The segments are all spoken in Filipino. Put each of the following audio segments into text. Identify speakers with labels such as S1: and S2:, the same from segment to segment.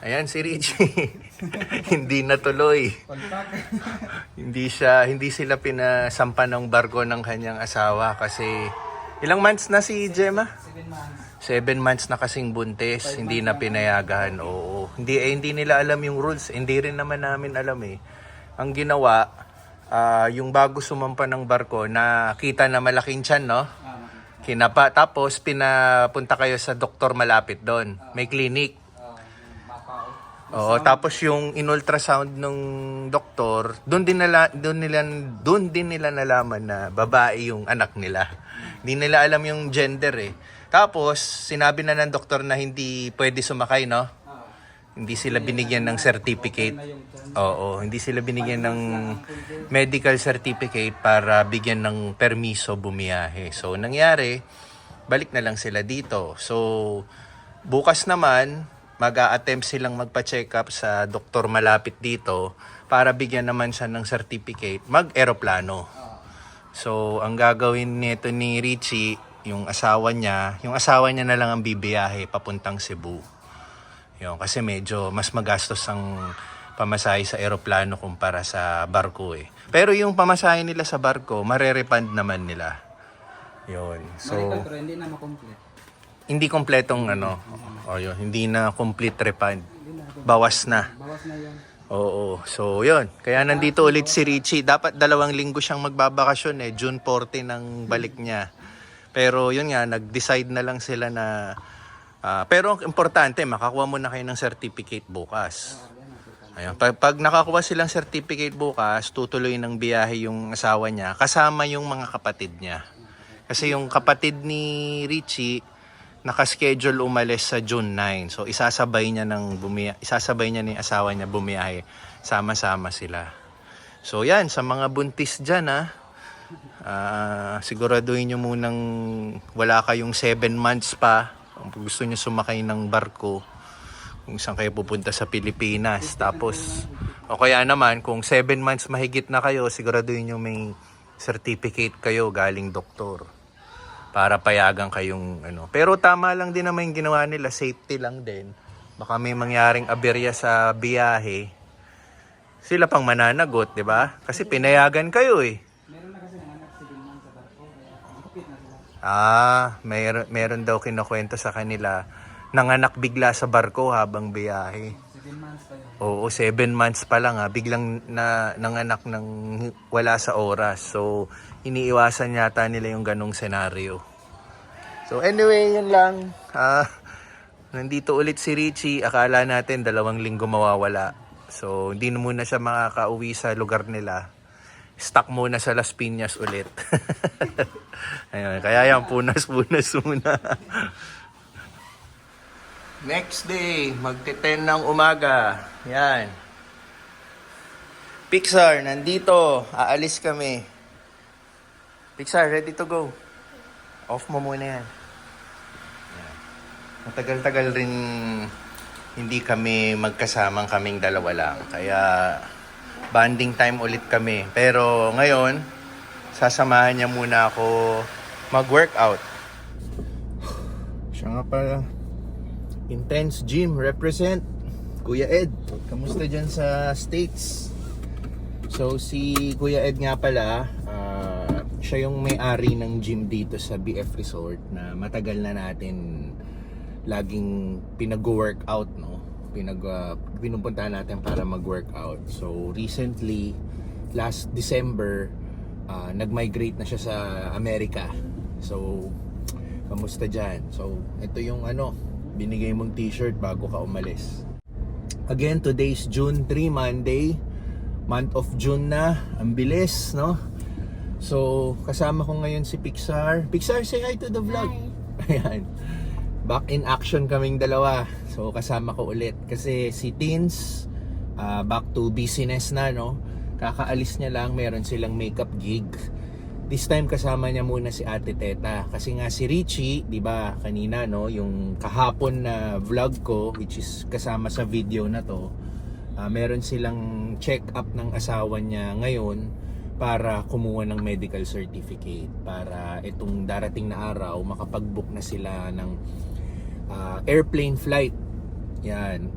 S1: Ayan si Richie. Hindi natuloy. Hindi sila pinasampa ng barko ng kanyang asawa kasi ilang months na si Gemma?
S2: 7 months.
S1: 7 months na kasing buntis, hindi na pinayagan. Oo. Hindi nila alam yung rules. Hindi rin naman namin alam eh. Ang ginawa, yung bago sumampa ng barko, nakita na malaking tiyan, no? Kinapa. Tapos pinapunta kayo sa doktor malapit doon. May clinic. Oo, tapos yung in-ultrasound ng doktor, doon din nila nalaman na babae yung anak nila. Hindi nila alam yung gender eh. Tapos sinabi na ng doktor na hindi pwede sumakay, no? Hindi sila binigyan ng certificate. Oo, hindi sila binigyan ng medical certificate para bigyan ng permiso bumiyahe. So nangyari, balik na lang sila dito. So bukas naman mag-a-attempt silang magpa-check up sa doktor malapit dito para bigyan naman siya ng certificate, mag-eroplano. So, ang gagawin nito ni Richie, yung asawa niya na lang ang bibiyahe papuntang Cebu. Yun, kasi medyo mas magastos ang pamasahe sa eroplano kumpara sa barko eh. Pero yung pamasahe nila sa barko, marerepand naman nila. Yun. So,
S2: Pero hindi na makomplete.
S1: hindi kompletong yun, hindi na complete refund. Bawas na.
S2: Bawas na yun.
S1: Oo. So, yun. Kaya nandito ulit si Richie. Dapat 2 linggo siyang magbabakasyon eh. June 14 ang balik niya. Pero yun nga, nag-decide na lang sila na pero ang importante, makakuha muna kayo ng certificate bukas. Ayun. Pag nakakuha silang certificate bukas, tutuloy ng biyahe yung asawa niya kasama yung mga kapatid niya. Kasi yung kapatid ni Richie naka-schedule umalis sa June 9. So isasabay niya ni asawa niya bumiyahe. Sama-sama sila. So yan, sa mga buntis diyan siguraduhin niyo munang wala kayong 7 months pa. Kung gusto niyo sumakay ng barko, kung saan kayo pupunta sa Pilipinas. Tapos o kaya naman kung 7 months mahigit na kayo, siguraduhin niyo may certificate kayo galing doktor para payagan kayong Pero tama lang din naman yung ginawa nila, safety lang din. Baka may mangyaring aberya sa biyahe. Sila pang mananagot, 'di ba? Kasi pinayagan kayo eh.
S2: Meron na kasi nanganak si Bilman sa barko. Kaya higpit na sila.
S1: Meron daw kinukwento sa kanila. Nanganak bigla sa barko habang biyahe.
S2: 7 months pa yun.
S1: Oo, 7 months pa lang biglang nanganak ng wala sa oras. So, iniiwasan yata nila yung ganong senaryo. So, anyway, yun lang. Nandito ulit si Richie. Akala natin 2 linggo mawawala. So, hindi na muna siya makakauwi sa lugar nila. Stuck muna sa Las Piñas ulit. Ayun, kaya yan, punas-punas muna. Next day, magte-10 ng umaga. Yan. Pixar, nandito. Aalis kami. Pixar, ready to go. Off mo muna yan. Matagal-tagal rin hindi kami magkasamang kaming 2 lang. Kaya bonding time ulit kami. Pero ngayon, sasamahan niya muna ako mag-workout. Siya nga pala. Intense Gym represent. Kuya Ed, kamusta dyan sa States? So si Kuya Ed nga pala, siya yung may-ari ng gym dito sa BF Resort na matagal na natin laging pinag-workout, no? Pinupuntahan natin para mag-workout. So recently, last December, nag-migrate na siya sa Amerika. So kamusta dyan? So ito yung binigay mong t-shirt bago ka umalis. Again, today's June 3, Monday. Month of June na. Ang bilis, no? So, kasama ko ngayon si Pixar. Pixar, say hi to the vlog. Ayan. Back in action kaming 2. So, kasama ko ulit. Kasi si Teens, back to business na, no? Kakaalis niya lang, meron silang makeup gig. This time kasama niya muna si Ate Teta kasi nga si Richie, 'di ba, kanina yung kahapon na vlog ko which is kasama sa video na to, meron silang check up ng asawa niya ngayon para kumuha ng medical certificate para itong darating na araw makapag-book na sila ng airplane flight Yan,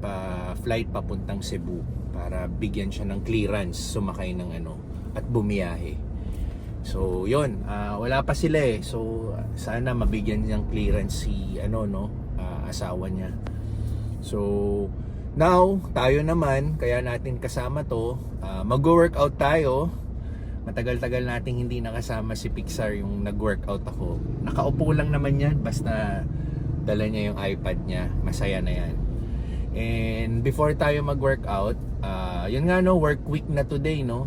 S1: flight papuntang Cebu para bigyan siya ng clearance sumakay ng at bumiyahe. So, yun, wala pa sila eh. So, sana mabigyan niyang clearance si asawa niya. So, now, tayo naman, kaya natin kasama to, mag-workout tayo. Matagal-tagal nating hindi nakasama si Pixar yung nag-workout ako. Nakaupo lang naman yan, basta dala niya yung iPad niya. Masaya na yan. And before tayo mag-workout, yun nga work week na today, no?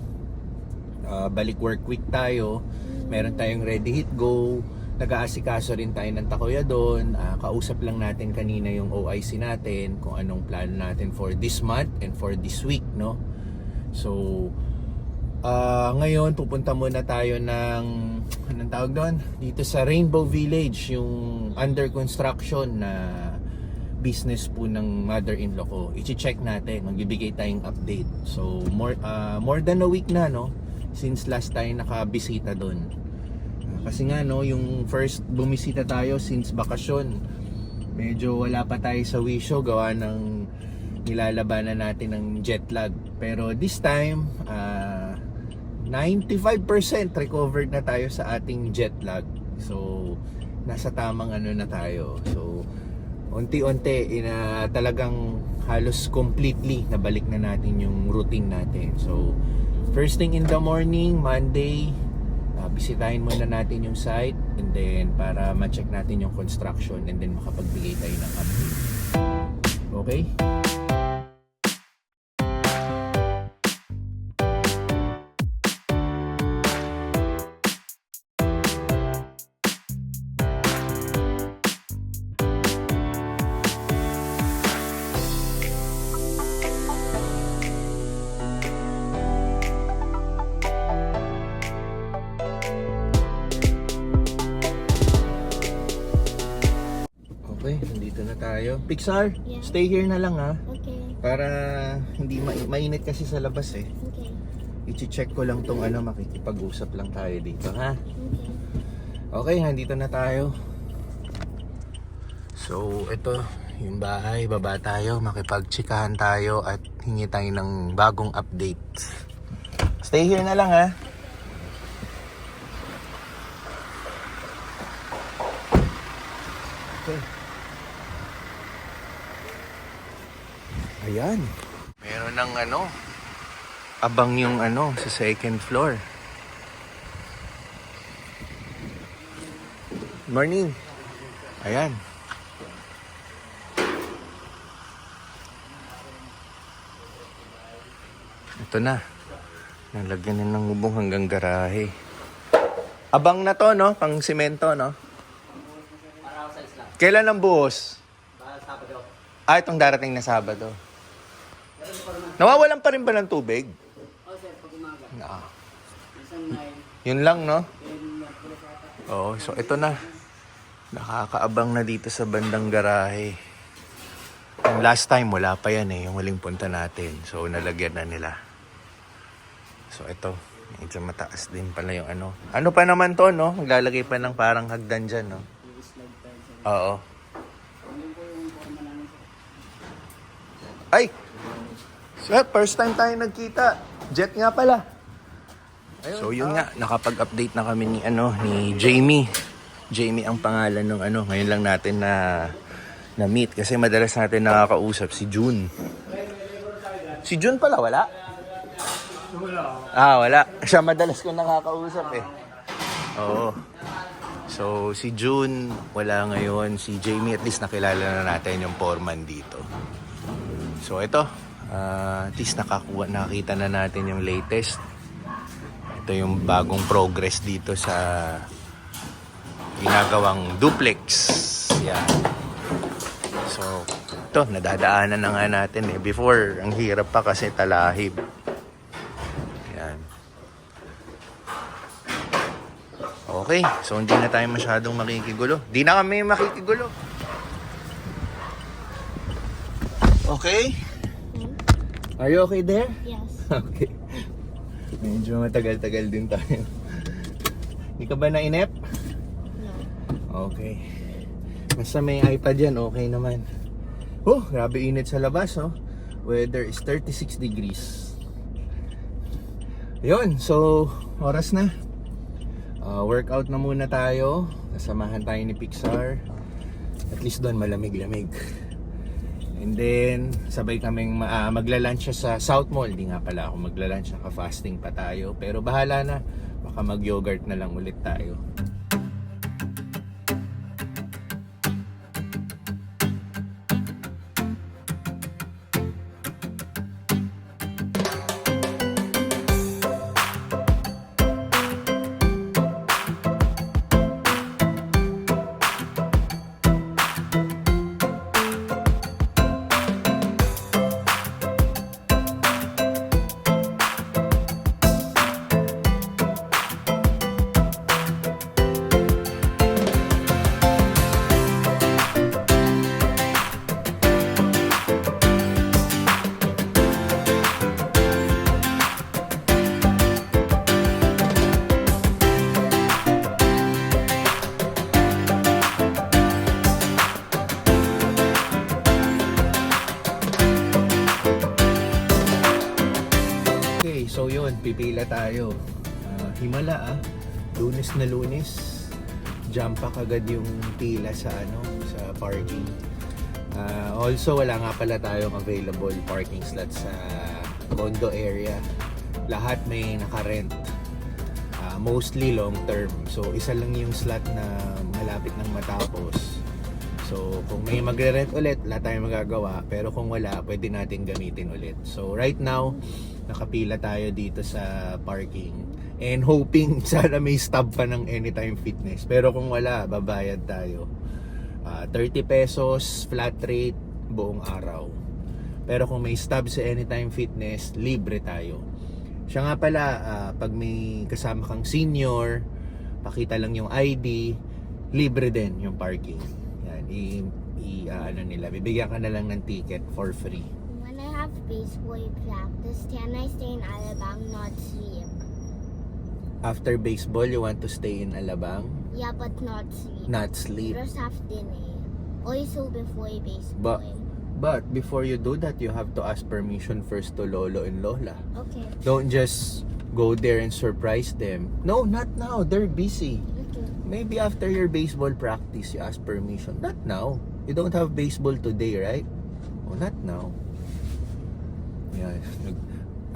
S1: Balik work week tayo. Meron tayong ready hit go. Nag-aasikaso rin tayo ng takoya doon. Kausap lang natin kanina yung OIC natin kung anong plano natin for this month and for this week, no? So, ngayon pupunta muna tayo ng anong tawag doon? Dito sa Rainbow Village, yung under construction na business po ng mother-in-law ko. I-check natin, magbibigay tayong update. So, more than a week na, no? Since last tayo nakabisita doon. Kasi nga yung first bumisita tayo since bakasyon, medyo wala pa tayo sa wisyo gawa ng nilalabanan natin ng jet lag. Pero this time, 95% recovered na tayo sa ating jet lag. So, nasa tamang na tayo. So, unti-unti talagang halos completely nabalik na natin yung routine natin. So, first thing in the morning, Monday, bisitahin muna natin yung site and then para ma-check natin yung construction and then makapagbigay tayo ng update. Okay? Okay, nandito na tayo. Pixar,
S3: Yeah.
S1: stay here na lang ha.
S3: Okay.
S1: Para hindi mainit kasi sa labas eh.
S3: Okay.
S1: I-check ko lang tong makikipag-usap lang tayo dito ha.
S3: Okay.
S1: Okay, nandito na tayo. So, ito yung bahay. Baba tayo, makipag-chikahan tayo at hingi tayo ng bagong update. Stay here na lang ha. Okay. Ayan. Meron ng abang yung sa second floor. Morning. Ayan. Ito na. Nalagyan na ng bubong hanggang garahe. Abang na to, no? Pang simento, no? Kailan ang buhos?
S2: Sabado.
S1: Itong darating na Sabado. Nawawalan pa rin ba ng tubig?
S2: Sir, pag umaga. Isang 9.
S1: Yun lang, no? Oo, so ito na. Nakakaabang na dito sa bandang garahe. Yung last time, wala pa yan eh. Yung huling punta natin. So, nalagyan na nila. So, ito. Medyo mataas din pala yung Ano pa naman to, no? Maglalagay pa ng parang hagdan dyan, no? Oo. Ay! Sir, first time tayo nagkita. Jet nga pala. So yun nga, nakapag-update na kami ni Jamie. Jamie ang pangalan ng ngayon lang natin na meet kasi madalas natin nakakausap si June. Si June pala wala? Wala. Siya madalas ko nakakausap eh. Oo. So si June wala ngayon, si Jamie at least nakilala na natin yung foreman dito. So ito, at least nakakita na natin yung latest. Ito yung bagong progress dito sa ginagawang duplex. Yan. So, ito, nadadaanan na nga natin eh. Before, ang hirap pa kasi talahib. Yan. Okay, so hindi na tayo masyadong makikigulo. Di na kami makikigulo. Okay? Are you okay there?
S3: Yes.
S1: Okay. Medyo matagal-tagal din tayo. Hindi ka ba nainip?
S3: No.
S1: Okay. Basta may iPad yan, okay naman. Oh, grabe init sa labas, oh. Weather is 36 degrees. Yun, so oras na. Workout na muna tayo. Kasamahan tayo ni Pixar. At least doon malamig-lamig. And then, sabay kaming magla-lunch siya sa South Mall. Di nga pala ako magla-lunch, naka-fasting pa tayo. Pero bahala na, baka mag-yogurt na lang ulit tayo. So yun, pipila tayo. Himala Lunes na Lunes. Jump pa kagad yung pila sa sa parking. Also wala nga pala tayong available parking slots sa condo area. Lahat may naka-rent. Mostly long term. So isa lang yung slot na malapit nang matapos. So kung may magre-rent ulit, wala tayong magagawa. Pero kung wala, pwede natin gamitin ulit. So right now, nakapila tayo dito sa parking and hoping sana may stub pa ng Anytime Fitness, pero kung wala, babayad tayo. 30 pesos flat rate buong araw, pero kung may stub sa Anytime Fitness, libre tayo. Siya nga pala, pag may kasama kang senior, pakita lang yung ID, libre din yung parking. Yan, bibigyan ka na lang ng ticket for free.
S3: Baseball practice, can I stay in Alabang, not sleep?
S1: After baseball, you want to stay in Alabang?
S3: Yeah, but not sleep.
S1: Not sleep.
S3: Just have dinner. Also before baseball.
S1: But before you do that, you have to ask permission first to Lolo and Lola.
S3: Okay.
S1: Don't just go there and surprise them. No, not now. They're busy.
S3: Okay.
S1: Maybe after your baseball practice, you ask permission. Not now. You don't have baseball today, right? Oh, not now. Yeah,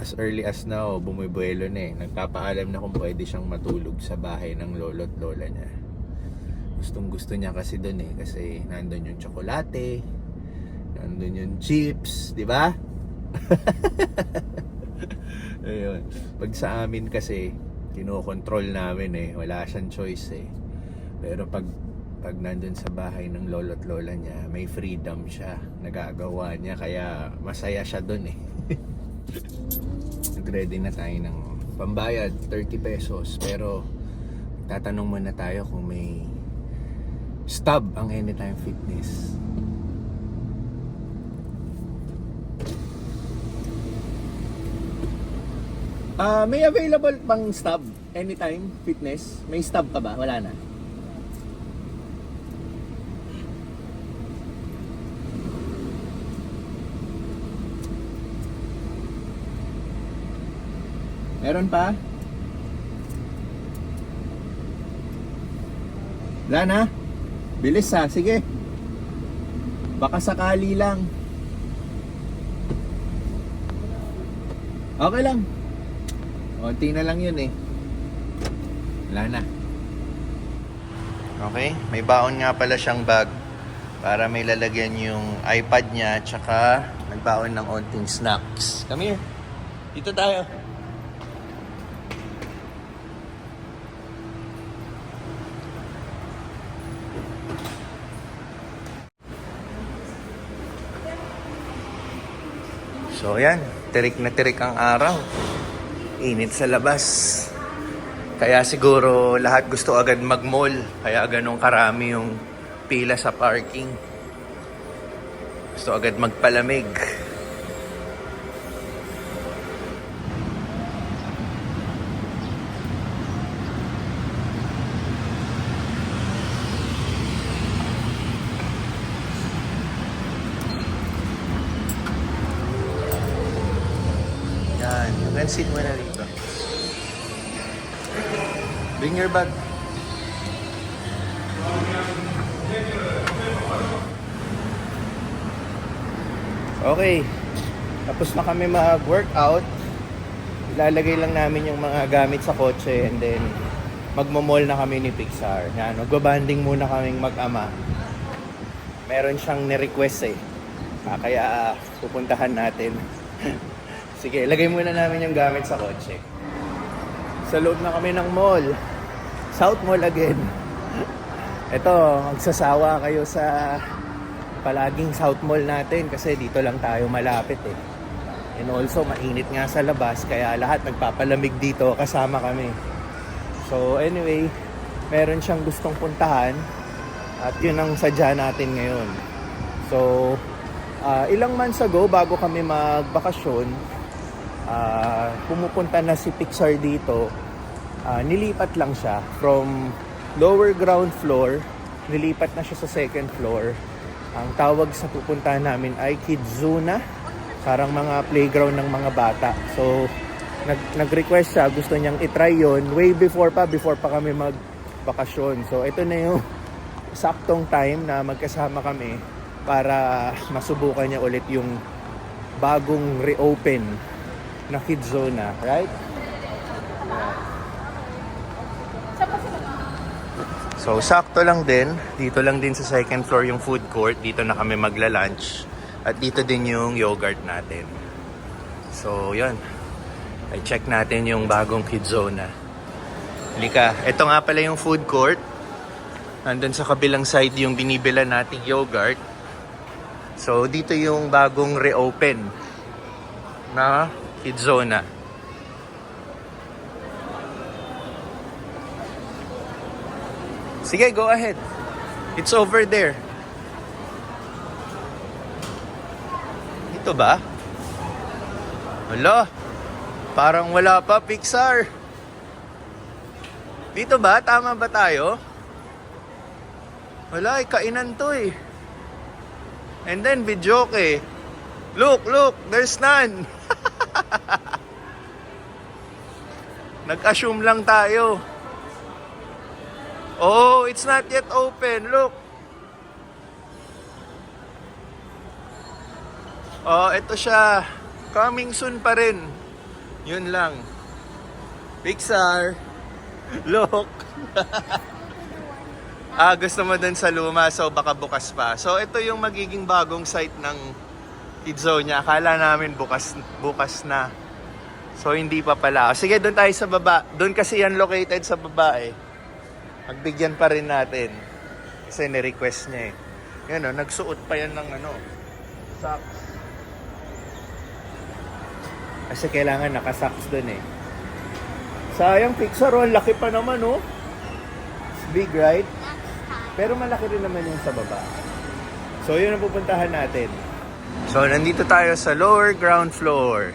S1: as early as now, bumubuelo na nagpapaalam na kung pwede siyang matulog sa bahay ng lolo at lola niya. Gustong gusto niya kasi doon kasi nandun yung tsokolate, nandun yung chips, di ba? Ayun. Pag sa amin kasi kinokontrol namin wala siyang choice pero pag nandun sa bahay ng lolo at lola niya, may freedom siya, nagagawa niya, kaya masaya siya doon Nag-ready na tayo ng pambayad, 30 pesos, pero tatanong muna tayo kung may stub ang Anytime Fitness. May available pang stub Anytime Fitness? May stub pa ba? Wala na. Meron pa? Wala na? Bilis sige. Baka sakali lang. Okay lang. Konti na lang yun Wala na. Okay, may baon nga pala siyang bag para may lalagyan yung iPad niya, tsaka nagbaon ng onting snacks. Come here. Dito tayo. So ayan, tirik na tirik ang araw. Init sa labas. Kaya siguro lahat gusto agad mag-mall. Kaya ganun karami yung pila sa parking. Gusto agad magpalamig. Second seat mo na dito. Bring your bag. Okay. Tapos na kami mag-workout. Ilalagay lang namin yung mga gamit sa kotse and then magmo-mall na kami ni Pixar. Yan, magbabanding muna kaming mag-ama. Meron siyang ni-request eh. Kaya pupuntahan natin. Sige, lagay muna namin yung gamit sa kotse. Sa loob na kami ng mall. South Mall again. Ito, magsasawa kayo sa palaging South Mall natin kasi dito lang tayo malapit eh. And also, mainit nga sa labas kaya lahat nagpapalamig dito kasama kami. So anyway, meron siyang gustong puntahan at yun ang sadya natin ngayon. So, ilang months ago bago kami magbakasyon, pumupunta na si Pixar dito. Nilipat lang siya from lower ground floor, nilipat na siya sa second floor. Ang tawag sa pupuntahan namin ay Kidzuna, parang mga playground ng mga bata. So nag-request siya, gusto niyang itry yon way before pa kami magbakasyon. So ito na yung saktong time na magkasama kami para masubukan niya ulit yung bagong reopen na Kidzuna, right? So, sakto lang din. Dito lang din sa second floor yung food court. Dito na kami magla-lunch. At dito din yung yogurt natin. So, yun. I-check natin yung bagong Kidzuna. Halika. Ito nga pala yung food court. Nandun sa kabilang side yung binibila nating yogurt. So, dito yung bagong reopen na Kidzuna. Sige, go ahead. It's over there. Ito ba? Wala. Parang wala pa, Pixar. Dito ba? Tama ba tayo? Wala, kainan to eh. And then, videoke eh. Look, there's none. Nag-assume lang tayo. Oh, it's not yet open. Look. Oh, ito siya. Coming soon pa rin. Yun lang. Pixar. Look. Gusto mo dun sa luma, so baka bukas pa. So, ito yung magiging bagong site ng Kidzona. Akala namin bukas na. So, hindi pa pala. Sige, dun tayo sa baba. Dun kasi yan located sa baba eh. Magbigyan pa rin natin. Kasi ni-request niya eh. Yan o, nagsuot pa yan ng socks. Kasi kailangan naka-socks dun eh. Sayang, Pixar oh, laki pa naman oh. It's big, right? Pero malaki rin naman yung sa baba. So yun ang pupuntahan natin. So nandito tayo sa lower ground floor.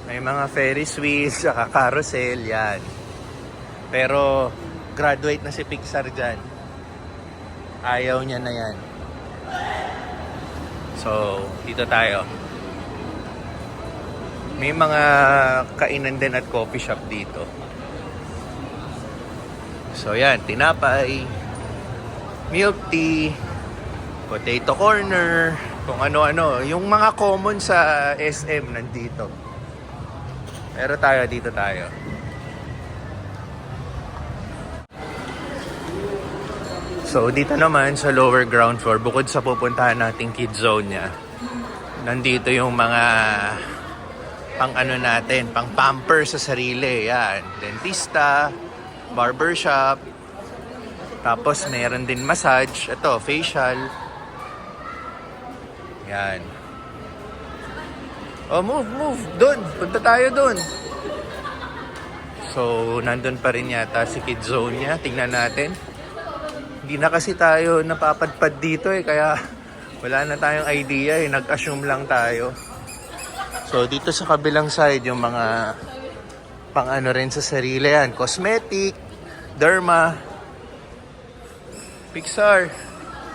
S1: May mga Ferris wheels, saka carousel, yan. Pero graduate na si Pixar dyan. Ayaw niya na yan. So, dito tayo. May mga kainan din at coffee shop dito. So, yan. Tinapay, milk tea, potato corner, kung ano-ano. Yung mga common sa SM nandito. Pero dito tayo. So, dito naman sa lower ground floor, bukod sa pupuntahan nating Kidzona, nandito yung mga pang pamper sa sarili. Yan. Dentista, barbershop, tapos mayroon din massage. Ito, facial. Yan. Oh, move. Doon. Punta tayo doon. So, nandun pa rin yata si Kidzona. Tingnan natin. Hindi na kasi tayo napapadpad dito eh, kaya wala na tayong idea eh, nag-assume lang tayo. So dito sa kabilang side yung mga pang rin sa sarili yan, cosmetic, derma. Pixar,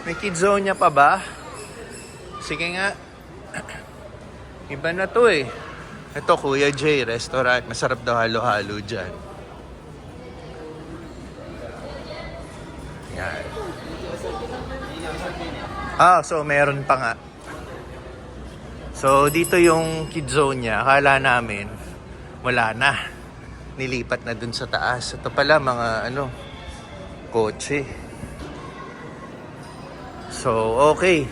S1: may Kidzona pa ba? Sige nga. Iba na to eh. Ito, Kuya J, restaurant. Masarap daw halo-halo dyan. Yan. So meron pa nga. So, dito yung kid zone niya. Akala namin, wala na. Nilipat na dun sa taas. Ito pala, mga kotse. So, okay.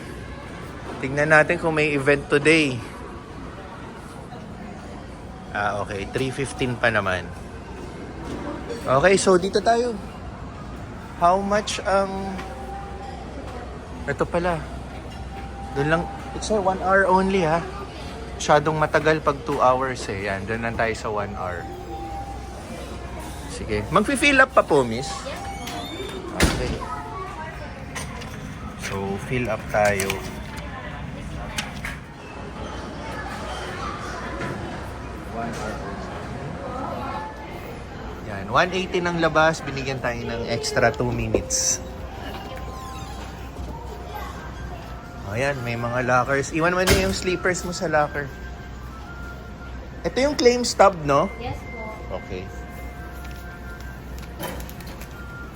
S1: Tingnan natin kung may event today. Okay. 3:15 pa naman. Okay, so dito tayo. How much ang... Ito pala. Doon lang... It's 1 hour only, ha? Masyadong matagal pag 2 hours, eh. Yan, doon lang tayo sa 1 hour. Sige. Mag-fill up pa po, miss? Okay. So, fill up tayo. Yan, 180 ng labas, binigyan tayo ng extra 2 minutes. Ayan, may mga lockers. Iwan mo na yung sleepers mo sa locker. Ito yung claim stub, no?
S3: Yes po.
S1: Okay.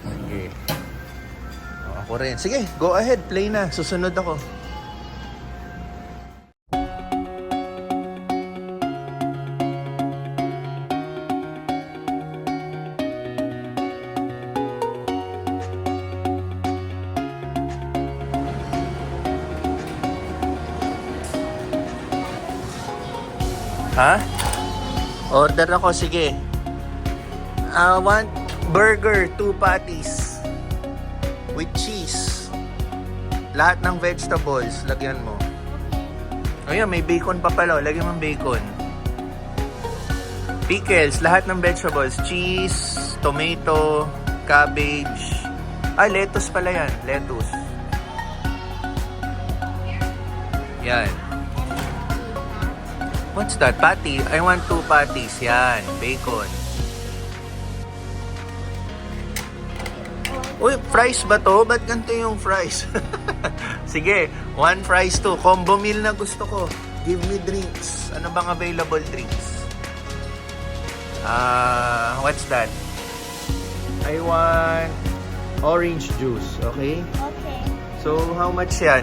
S1: Sige. Ako rin. Sige, go ahead. Play na. Susunod ako. Ha? Order ako, sige. I want burger, 2 patties. With cheese. Lahat ng vegetables, lagyan mo. Ayan, may bacon pa pala. Lagyan mo ng bacon. Pickles, lahat ng vegetables. Cheese, tomato, cabbage. Lettuce pala yan. Lettuce. Yan. What's that? Patty? I want 2 patties. Yan. Bacon. Uy, fries ba to? Ba't ganito yung fries? Sige, 1 fries to. Combo meal na gusto ko. Give me drinks. Ano bang available drinks? What's that? I want orange juice. Okay?
S3: Okay.
S1: So, how much yan?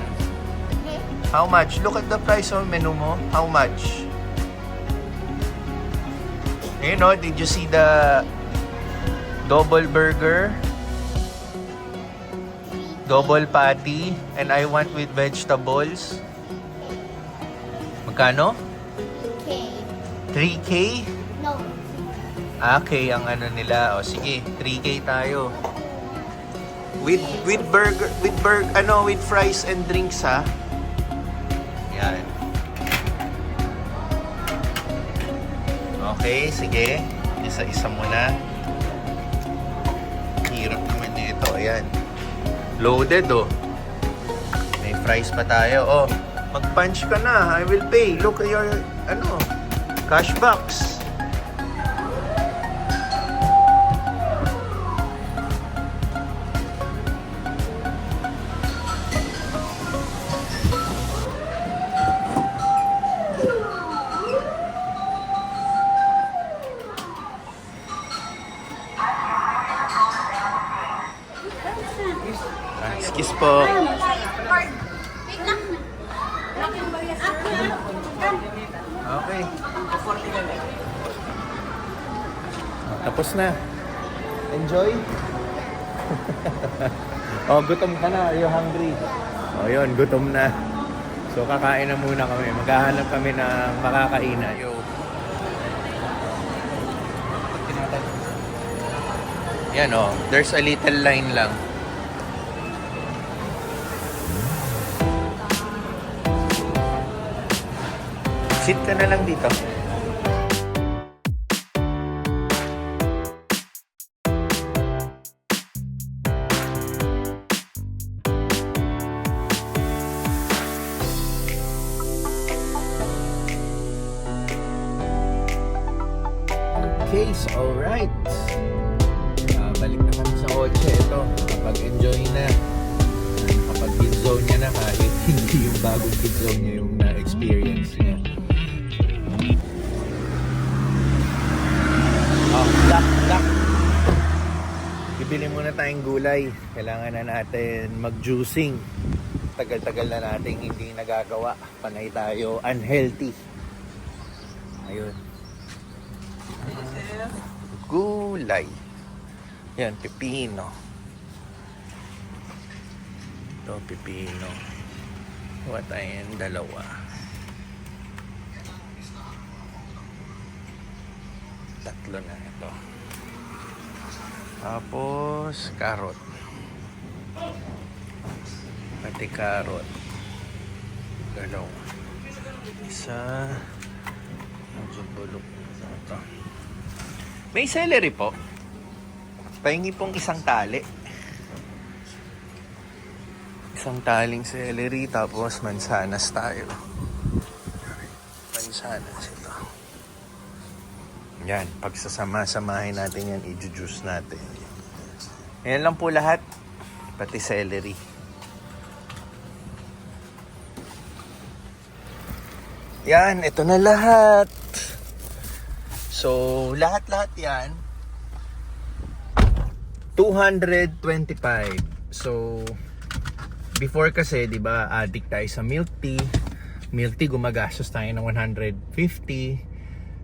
S3: Okay.
S1: How much? Look at the price on menu mo. How much? You know, did you see the double burger? Double patty. And I want with vegetables. Magkano?
S3: Okay.
S1: 3K?
S3: No.
S1: Okay, ang ano nila. O sige, 3K tayo. With fries and drinks, ha? Yan. Okay, sige. Isa-isa muna. Hirap naman nito. Ayan. Loaded, oh. May fries pa tayo. Oh, mag-punch ka na. I will pay. Look at your, cash box. Excuse po. Okay. Tapos na. Enjoy. Gutom ka na. Are you hungry? Yun, gutom na. So, kakain na muna kami. Maghahanap kami ng makakainan. Yan, there's a little line lang. Sit ka na lang dito. Okay, so alright. Balik na kami sa kotse. Ito, kapag-enjoy na. Kapag kid zone niya na kahit hindi yung bagong kid zone niya yung na-experience niya. gulay. Kailangan na natin mag-juicing. Tagal-tagal na natin hindi nagagawa. Panay tayo unhealthy. Ayun. Gulay. Yan, pipino. Ito, pipino. What ayan, dalawa. Tatlo na ito. Tapos, carrot. Pati carrot. Dalawa. Isa. Medyo bulok. Ito. May celery po. Pahingi pong isang tali. Isang taling celery. Tapos, mansanas tayo. Mansanas ito. Yan, pagsasama-samahin natin yan, i-juice natin. Ayan lang po lahat, pati celery. Yan, ito na lahat. So, lahat-lahat yan, 225. So, before kasi, di ba, addict tayo sa milk tea. Milk tea, gumagastos tayo ng 150.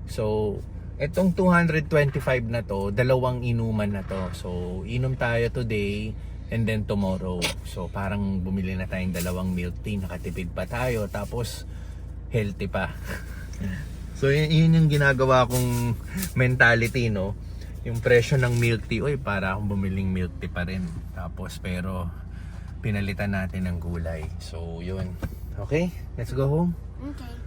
S1: So, etong 225 na to, dalawang inuman na to. So, inom tayo today and then tomorrow. So, parang bumili na tayong dalawang milk tea, nakatipid pa tayo, tapos healthy pa. So, yun yung ginagawa kong mentality, no? Yung presyo ng milk tea, oy, para akong bumiling milk tea pa rin. Tapos, pero pinalitan natin ng gulay. So, yun. Okay, let's go home.
S3: Okay.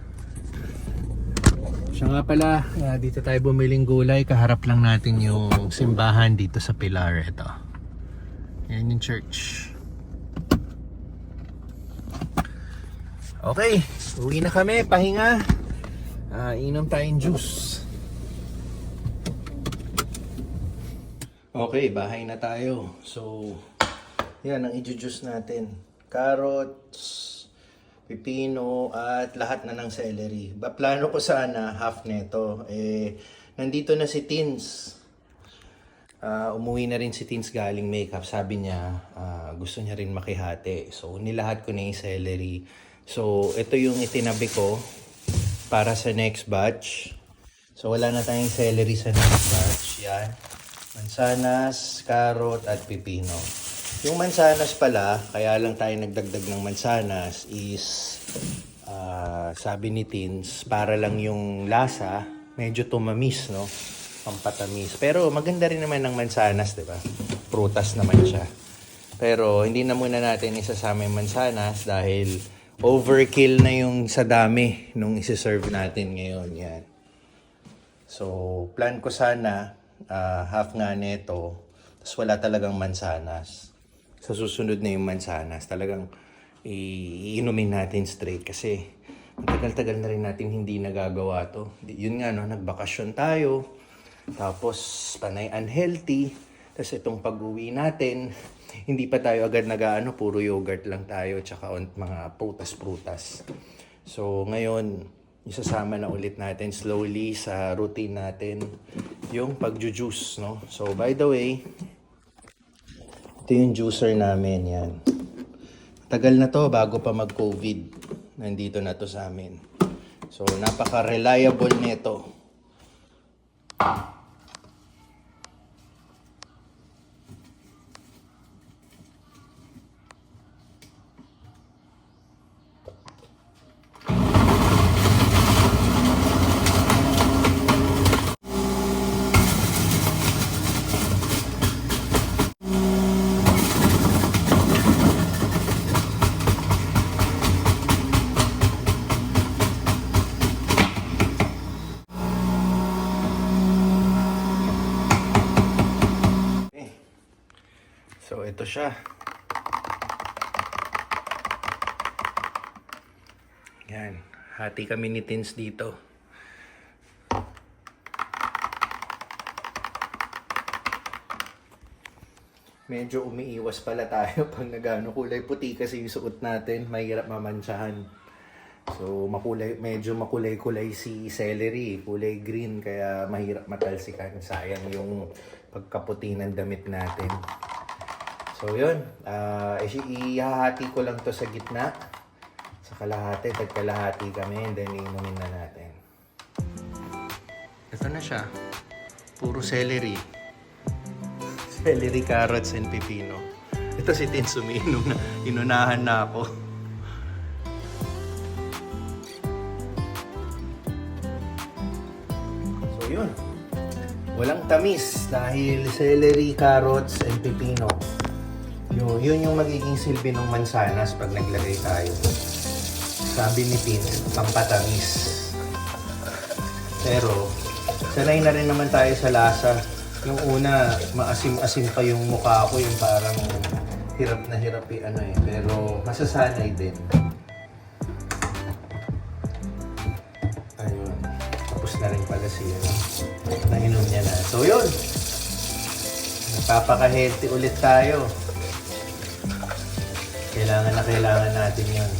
S1: Siya nga pala, dito tayo bumiling gulay. Kaharap lang natin yung simbahan dito sa Pilar. Ito. Yan yung church. Okay, uwi na kami. Pahinga. Inom tayong juice. Okay, bahay na tayo. So, yan ang i-juice natin. Carrots, pipino at lahat na ng celery. Plano ko sana half neto. Nandito na si Tins. Umuwi na rin si Tins galing makeup. Sabi niya, gusto niya rin makihati. So, nilahat ko na yung celery. So, ito yung itinabi ko para sa next batch. So, wala na tayong celery sa next batch. Yan. Mansanas, carrot, at pipino. Yung mansanas pala, kaya lang tayo nagdagdag ng mansanas is, sabi ni Tins, para lang yung lasa, medyo tumamis, no? Pampatamis. Pero maganda rin naman ng mansanas, di ba? Prutas naman siya. Pero hindi na muna natin isasama yung mansanas dahil overkill na yung sa dami nung isi-serve natin ngayon. Yan. So, plan ko sana, half nga neto, tapos wala talagang mansanas. Sa susunod na yung mansanas, talagang iinumin natin straight kasi matagal-tagal na rin natin hindi nagagawa to. Yun nga, no, nagbakasyon tayo, tapos panay unhealthy, tapos itong pag-uwi natin, hindi pa tayo agad puro yogurt lang tayo, tsaka mga prutas-prutas. So ngayon, isasama na ulit natin slowly sa routine natin yung pag-juice, no? So by the way, ito yung juicer namin, yan. Tagal na to bago pa mag-COVID. Nandito na to sa amin. So, napaka-reliable nito. So, ito siya. Yan. Hati kami ni Tins dito. Medyo umiiwas pala tayo pag kulay puti kasi yung suot natin. Mahirap mamantsahan. So, medyo makulay-kulay si celery. Kulay green kaya mahirap matalsikan. Sayang yung pagkaputi ng damit natin. So yun, ihahati ko lang to sa gitna. Sa kalahati, tagkalahati kami, and then inumin na natin. Ito na siya. Puro celery. Celery, carrots, and pepino. Ito si Tin sumiinom na. Inunahan na ako. So yun. Walang tamis dahil celery, carrots, and pepino. Yun yung magiging silbi ng mansanas pag naglagay tayo. Sabi ni Tin, pampatamis. Pero, sanay na rin naman tayo sa lasa. Yung una, maasim-asim pa yung mukha ko, yung parang hirap na hirap pero masasanay din. Ayun. Tapos na rin pala siya. Nainom niya na. So yun. Nagpapaka-healthy ulit tayo. Kailangan natin yun.